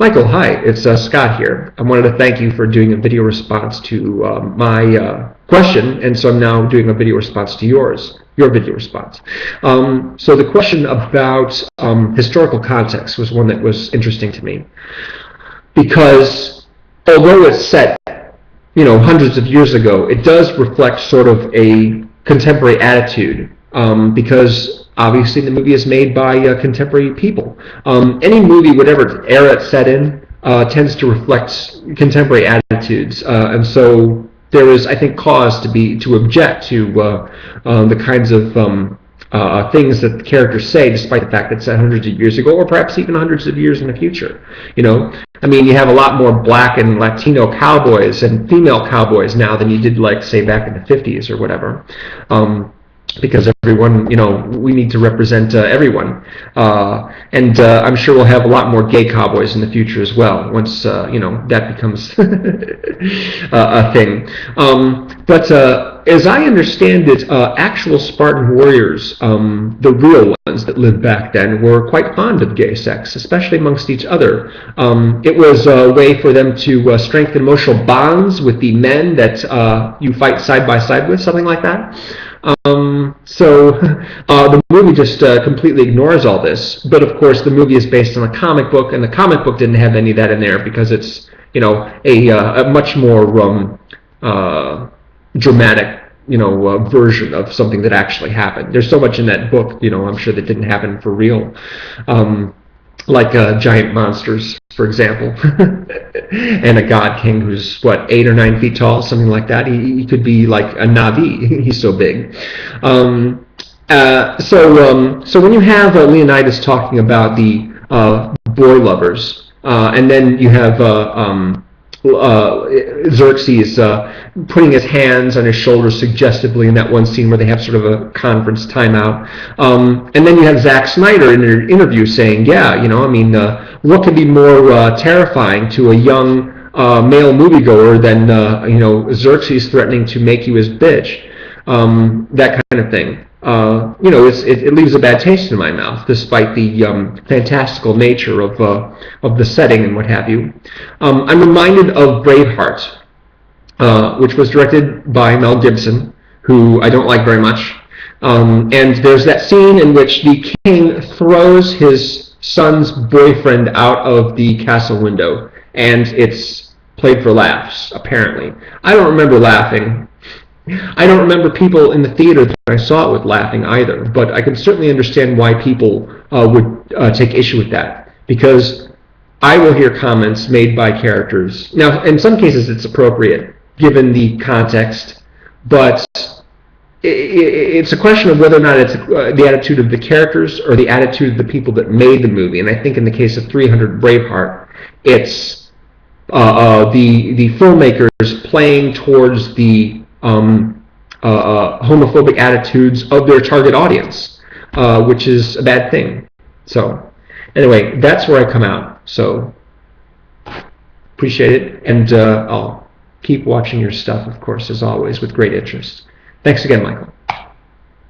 Michael, hi, it's Scott here. I wanted to thank you for doing a video response to my question, and so I'm now doing a video response to your video response. So the question about historical context was one that was interesting to me, because although it's set, hundreds of years ago, it does reflect sort of a contemporary attitude, because obviously the movie is made by contemporary people. Any movie, whatever era it's set in, tends to reflect contemporary attitudes, and so there is, I think, cause to object to the kinds of things that the characters say, despite the fact that it's set hundreds of years ago, or perhaps even hundreds of years in the future. I mean, you have a lot more black and Latino cowboys and female cowboys now than you did, like, say, back in the 50s or whatever. Because everyone, we need to represent everyone. And I'm sure we'll have a lot more gay cowboys in the future as well, once, that becomes a thing. But as I understand it, actual Spartan warriors, the real ones that lived back then, were quite fond of gay sex, especially amongst each other. It was a way for them to strengthen emotional bonds with the men that you fight side by side with, something like that. So the movie just completely ignores all this. But of course, the movie is based on a comic book, and the comic book didn't have any of that in there because it's, a much more dramatic, version of something that actually happened. There's so much in that book, I'm sure, that didn't happen for real. Like giant monsters, for example, and a god king who's, what, 8 or 9 feet tall, something like that. He could be like a Navi. He's so big. So when you have Leonidas talking about the boy lovers, and then you have Xerxes putting his hands on his shoulders suggestively in that one scene where they have sort of a conference timeout. And then you have Zack Snyder in an interview saying, what could be more terrifying to a young male moviegoer than, Xerxes threatening to make you his bitch? That kind of thing. It leaves a bad taste in my mouth, despite the fantastical nature of the setting and what have you. I'm reminded of Braveheart, which was directed by Mel Gibson, who I don't like very much. And there's that scene in which the king throws his son's boyfriend out of the castle window, and it's played for laughs, apparently. I don't remember laughing. I don't remember people in the theater that I saw it with laughing either, but I can certainly understand why people would take issue with that, because I will hear comments made by characters. Now, in some cases it's appropriate, given the context, but it's a question of whether or not it's the attitude of the characters or the attitude of the people that made the movie. And I think in the case of 300 Braveheart, it's the filmmakers playing towards the homophobic attitudes of their target audience, which is a bad thing. So anyway, that's where I come out. So appreciate it, and I'll keep watching your stuff, of course, as always, with great interest. Thanks again, Michael.